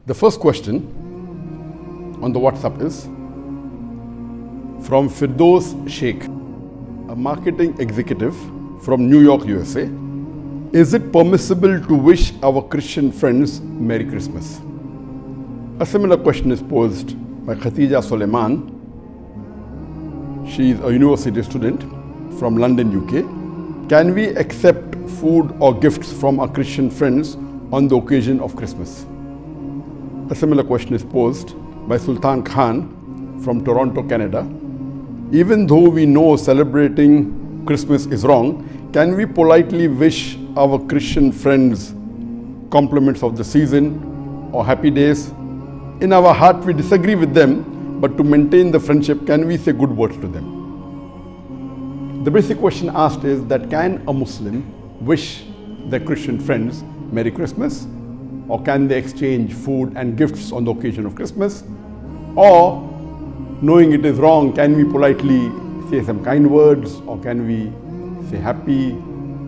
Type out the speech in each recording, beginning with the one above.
The first question on the WhatsApp is from Firdaus Sheikh, a marketing executive from New York, USA. Is it permissible to wish our Christian friends Merry Christmas? A similar question is posed by Khatija Suleiman. She is a university student from London, UK. Can we accept food or gifts from our Christian friends on the occasion of Christmas? A similar question is posed by Sultan Khan from Toronto, Canada. Even though we know celebrating Christmas is wrong, can we politely wish our Christian friends compliments of the season or happy days? In our heart we disagree with them, but to maintain the friendship, can we say good words to them? The basic question asked is that can a Muslim wish their Christian friends Merry Christmas? Or can they exchange food and gifts on the occasion of Christmas? Or, knowing it is wrong, can we politely say some kind words? Or can we say happy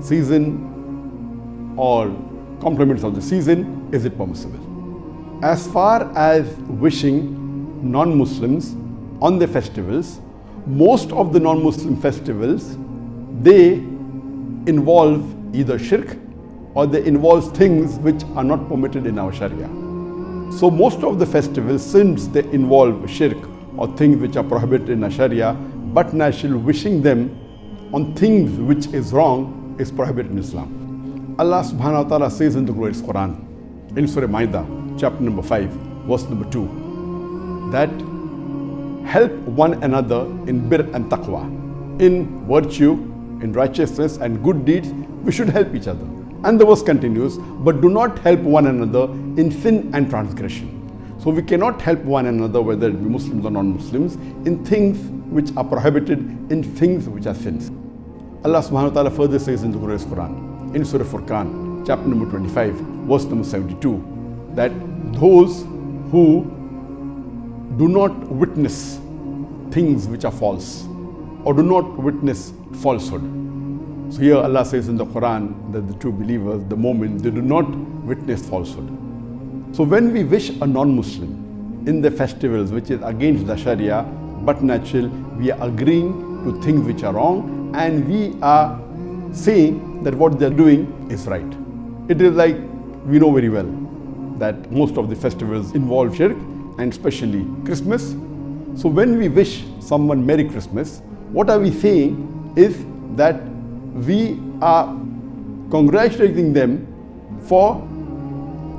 season or compliments of the season? Is it permissible? As far as wishing non-Muslims on their festivals, most of the non-Muslim festivals, they involve either shirk or they involve things which are not permitted in our Sharia. So most of the festivals, since they involve shirk or things which are prohibited in our Sharia, but naturally wishing them on things which is wrong is prohibited in Islam. Allah subhanahu wa ta'ala says in the glorious Quran, in Surah Ma'idah, chapter number 5, verse number 2, that help one another in bir and taqwa, in virtue, in righteousness and good deeds, we should help each other. And the verse continues, but do not help one another in sin and transgression. So we cannot help one another, whether it be Muslims or non-Muslims, in things which are prohibited, in things which are sins. Allah subhanahu wa ta'ala further says in the glorious Quran, in Surah Furqan, chapter number 25, verse number 72, that those who do not witness things which are false, or do not witness falsehood. So here Allah says in the Quran that the true believers, the mu'min, they do not witness falsehood. So when we wish a non-Muslim in the festivals which is against the Sharia, but natural, we are agreeing to things which are wrong and we are saying that what they are doing is right. It is like we know very well that most of the festivals involve shirk, and especially Christmas. So when we wish someone Merry Christmas, what are we saying is that we are congratulating them for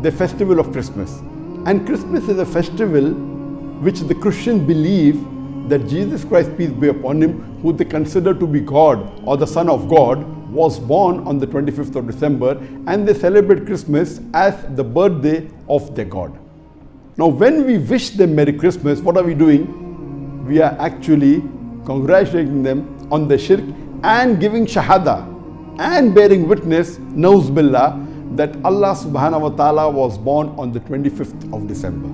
the festival of Christmas. And Christmas is a festival which the Christians believe that Jesus Christ, peace be upon him, who they consider to be God or the Son of God, was born on the 25th of December, and they celebrate Christmas as the birthday of their God. Now when we wish them Merry Christmas, what are we doing? We are actually congratulating them on the shirk and giving shahada and bearing witness, nauz billah, that Allah subhanahu wa ta'ala was born on the 25th of December.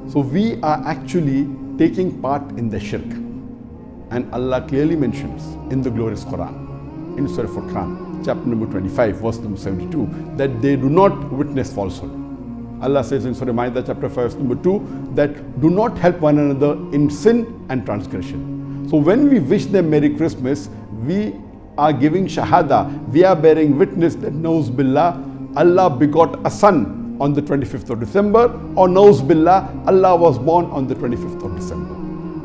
So we are actually taking part in the shirk. And Allah clearly mentions in the glorious Quran, in Surah Furqan, chapter number 25, verse number 72, that they do not witness falsehood. Allah says in Surah Ma'idah, chapter 5, verse number 2, that do not help one another in sin and transgression. So when we wish them Merry Christmas, we are giving shahada, we are bearing witness that nauz billah, Allah begot a son on the 25th of December, or nauz billah, Allah was born on the 25th of December.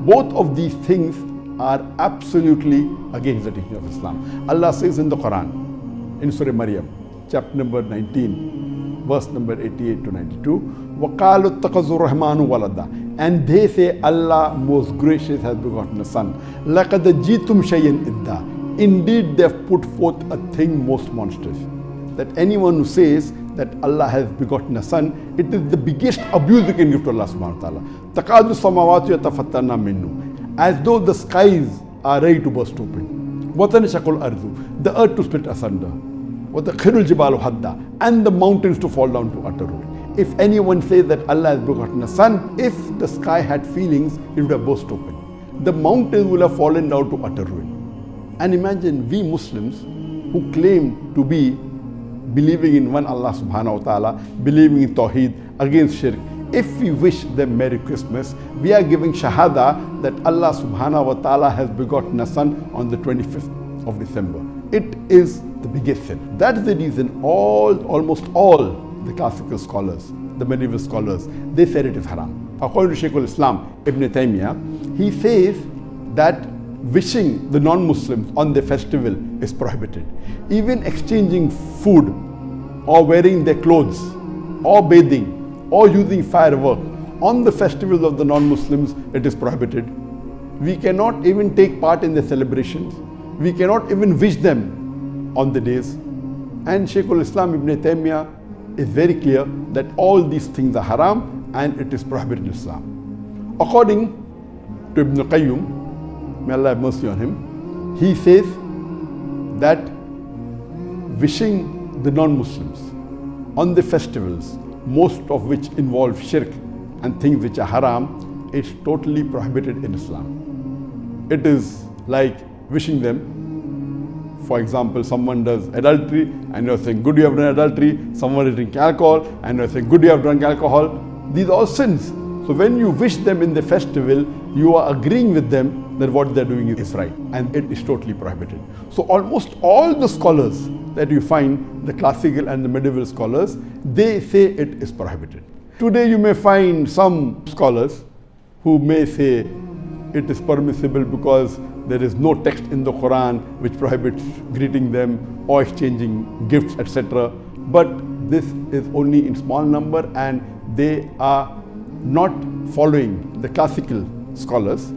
Both of these things are absolutely against the teaching of Islam. Allah says in the Quran, in Surah Maryam, chapter number 19, verse number 88 to 92, وَقَالُوا اتَّخَذُوا الرَّحْمَنُ وَلَدًا, and they say Allah most gracious has begotten a son. لَقَدْ جِئْتُمْ شَيْئًا إِدًّا, indeed they have put forth a thing most monstrous. That anyone who says that Allah has begotten a son, it is the biggest abuse you can give to Allah subhanahu wa ta'ala. تَقَادُ السَّمَاوَاتُ يَتَفَطَّرْنَ مِنْهُ, as though the skies are ready to burst open. وَتَنْشَقُ الْأَرْضُ, the earth to split asunder. وَتَخِرُّ الْجِبَالُ هَدًّا, and the mountains to fall down to utter ruin. If anyone says that Allah has begotten a son, if the sky had feelings, it would have burst open. The mountains will have fallen down to utter ruin. And imagine we Muslims who claim to be believing in one Allah subhanahu wa ta'ala, believing in Tawheed, against shirk. If we wish them Merry Christmas, we are giving shahada that Allah subhanahu wa ta'ala has begotten a son on the 25th of December. It is the biggest sin. That's the reason almost all the classical scholars, the medieval scholars, they said it is haram. According to Shaykh al-Islam Ibn Taymiyyah, he says that wishing the non-Muslims on their festival is prohibited. Even exchanging food or wearing their clothes or bathing or using firework on the festivals of the non-Muslims, it is prohibited. We cannot even take part in their celebrations. We cannot even wish them on the days. And Shaykh al-Islam Ibn Taymiyyah is very clear that all these things are haram and it is prohibited in Islam. According to Ibn Qayyim, may Allah have mercy on him, he says that wishing the non-Muslims on the festivals, most of which involve shirk and things which are haram, is totally prohibited in Islam. It is like wishing them, for example, someone does adultery and you're saying, good, you have done adultery. Someone is drinking alcohol and you're saying, good, you have drunk alcohol. These are all sins. So when you wish them in the festival, you are agreeing with them that what they're doing is right, and it is totally prohibited. So almost all the scholars that you find, the classical and the medieval scholars, they say it is prohibited. Today you may find some scholars who may say it is permissible because there is no text in the Quran which prohibits greeting them or exchanging gifts, etc. But this is only in small number and they are not following the classical scholars.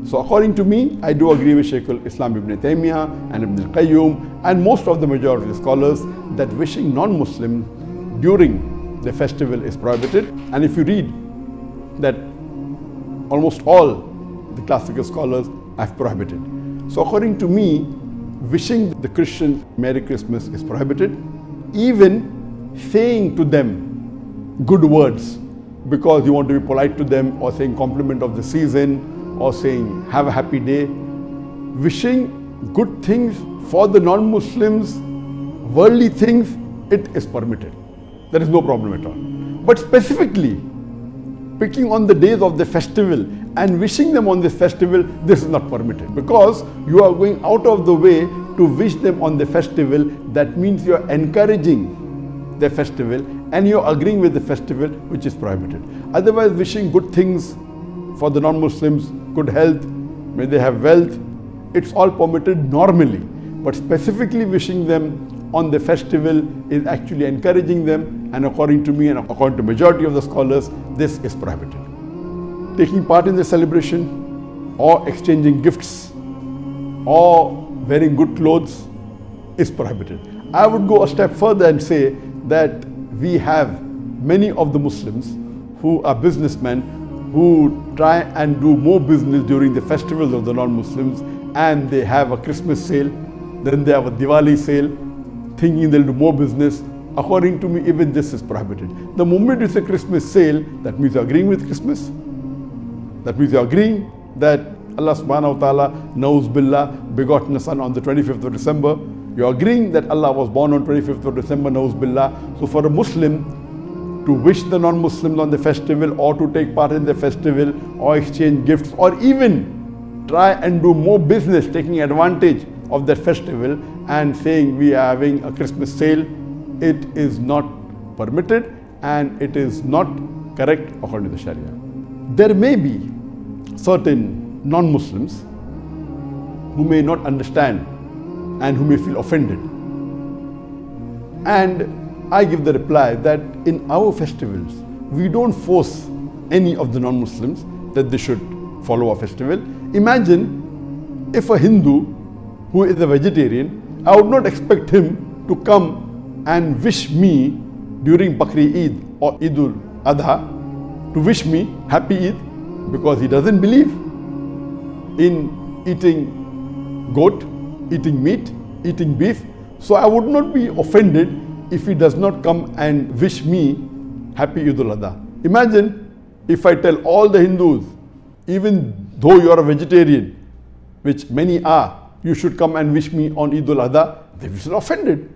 So according to me, I do agree with Shaykh al-Islam Ibn Taymiyyah and Ibn al-Qayyum and most of the majority of the scholars that wishing non-Muslim during the festival is prohibited. And if you read that almost all the classical scholars have prohibited. So according to me, wishing the Christians Merry Christmas is prohibited. Even saying to them good words because you want to be polite to them, or saying compliment of the season, or saying have a happy day. Wishing good things for the non-Muslims, worldly things, it is permitted. There is no problem at all. But specifically, picking on the days of the festival and wishing them on this festival, this is not permitted. Because you are going out of the way to wish them on the festival, that means you are encouraging the festival and you are agreeing with the festival, which is prohibited. Otherwise, wishing good things for the non-Muslims, good health, may they have wealth, it's all permitted normally. But specifically wishing them on the festival is actually encouraging them, and according to me and according to majority of the scholars, this is prohibited. Taking part in the celebration or exchanging gifts or wearing good clothes is prohibited. I would go a step further and say that we have many of the Muslims who are businessmen who try and do more business during the festivals of the non-Muslims, and they have a Christmas sale, then they have a Diwali sale, thinking they'll do more business. According to me, even this is prohibited. The moment you say Christmas sale, that means you're agreeing with Christmas. That means you're agreeing that Allah subhanahu wa ta'ala, Nauz Billah, begotten a son on the 25th of December. You're agreeing that Allah was born on 25th of December, Nauz Billah. So for a Muslim to wish the non-Muslims on the festival, or to take part in the festival, or exchange gifts, or even try and do more business, taking advantage of that festival and saying we are having a Christmas sale, it is not permitted and it is not correct according to the Sharia. There may be certain non-Muslims who may not understand and who may feel offended. And I give the reply that in our festivals, we don't force any of the non-Muslims that they should follow our festival. Imagine if a Hindu who is a vegetarian, I would not expect him to come and wish me during Bakri Eid or Eidul Adha, to wish me Happy Eid, because he doesn't believe in eating goat, eating meat, eating beef. So I would not be offended if he does not come and wish me Happy Eidul Adha. Imagine if I tell all the Hindus, even though you are a vegetarian, which many are, you should come and wish me on Eidul Adha, they will be offended.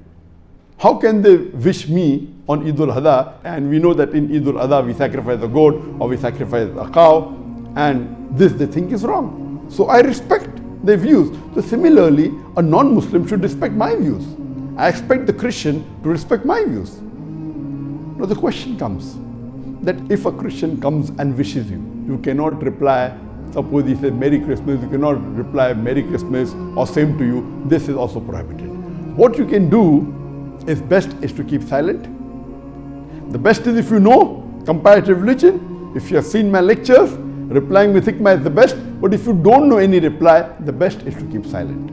How can they wish me on Eid al-Adha? And we know that in Eid al-Adha we sacrifice a goat or we sacrifice a cow, and this they think is wrong. So I respect their views. So similarly, a non-Muslim should respect my views. I expect the Christian to respect my views. Now the question comes that if a Christian comes and wishes you, you cannot reply. Suppose he says Merry Christmas, you cannot reply Merry Christmas or same to you. This is also prohibited. What you can do is best is to keep silent. The best is if you know comparative religion, if you have seen my lectures, replying with hikmah is the best. But if you don't know any reply, the best is to keep silent.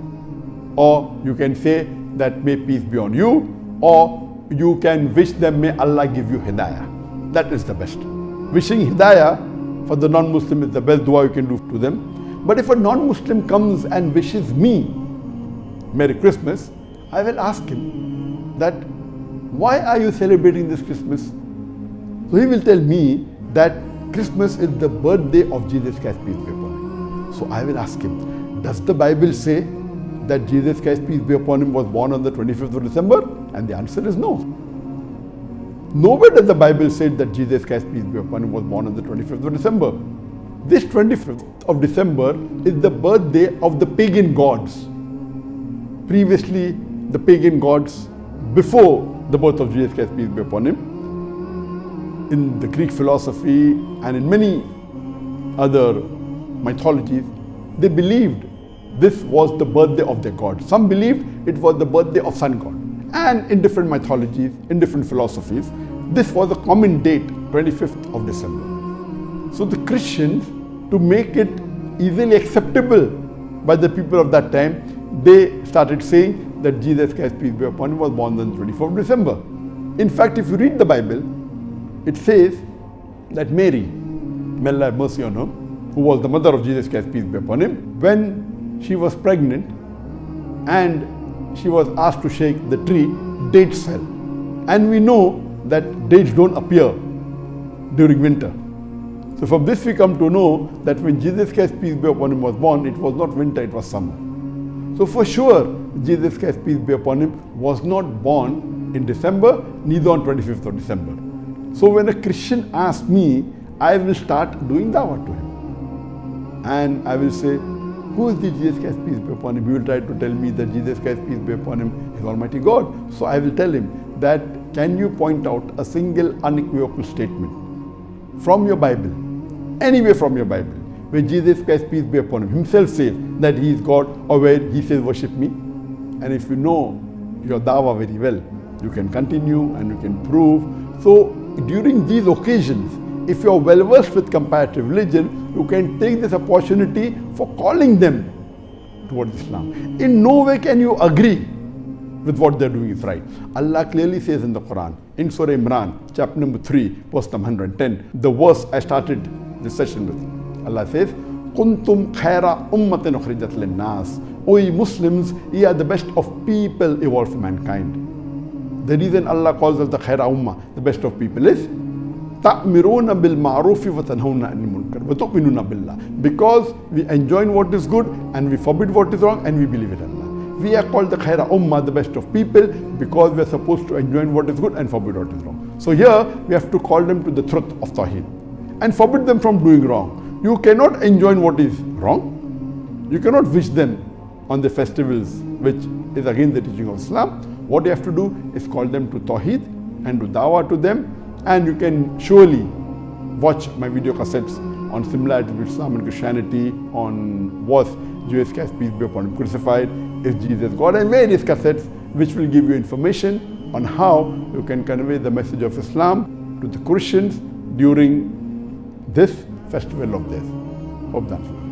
Or you can say that may peace be on you, or you can wish them may Allah give you hidayah. That is the best. Wishing hidayah for the non-Muslim is the best dua you can do to them. But if a non-Muslim comes and wishes me Merry Christmas, I will ask him that why are you celebrating this Christmas? So he will tell me that Christmas is the birthday of Jesus Christ, peace be upon him. So I will ask him, does the Bible say that Jesus Christ, peace be upon him, was born on the 25th of December? And the answer is no. Nowhere does the Bible say that Jesus Christ, peace be upon him, was born on the 25th of December. This 25th of December is the birthday of the pagan gods. Previously, the pagan gods, before the birth of Jesus Christ, peace be upon him, in the Greek philosophy and in many other mythologies, they believed this was the birthday of their god. Some believed it was the birthday of sun god. And in different mythologies, in different philosophies, this was a common date, 25th of December. So the Christians, to make it easily acceptable by the people of that time, they started saying that Jesus Christ, peace be upon him, was born on the 24th of December. In fact, if you read the Bible, it says that Mary, may Allah have mercy on her, who was the mother of Jesus Christ, peace be upon him, when she was pregnant and she was asked to shake the tree, dates fell. And we know that dates don't appear during winter. So from this we come to know that when Jesus Christ, peace be upon him, was born, it was not winter, it was summer. So for sure, Jesus Christ, peace be upon him, was not born in December, neither on 25th of December. So when a Christian asks me, I will start doing dawah to him. And I will say, who is the Jesus Christ, peace be upon him? He will try to tell me that Jesus Christ, peace be upon him, is Almighty God. So I will tell him that, can you point out a single unequivocal statement from your Bible, anywhere from your Bible, where Jesus Christ, peace be upon him, himself says that he is God, or where he says worship me? And if you know your dawah very well, you can continue and you can prove. So during these occasions, if you are well versed with comparative religion, you can take this opportunity for calling them towards Islam. In no way can you agree with what they are doing is right. Allah clearly says in the Quran, in Surah Imran, chapter number 3, verse number 110, the verse I started this session with. Allah says, Kuntum khaira ummatin ukhrijat linnas. O ye Muslims, ye are the best of people evolved for mankind. The reason Allah calls us the khaira ummah, the best of people, is ta'miruna bil ma'rufi wa tanhawna 'anil munkar wa tu'minuna billah. Because we enjoin what is good and we forbid what is wrong and we believe in Allah. We are called the khaira ummah, the best of people, because we are supposed to enjoin what is good and forbid what is wrong. So here we have to call them to the truth of Tawheed and forbid them from doing wrong. You cannot enjoin what is wrong. You cannot wish them on the festivals which is against the teaching of Islam. What you have to do is call them to Tawheed and do dawah to them. And you can surely watch my video cassettes on similarities between Islam and Christianity, on was Jesus Christ, peace be upon him, crucified, is Jesus God, and various cassettes which will give you information on how you can convey the message of Islam to the Christians during this festival of theirs. Hope that's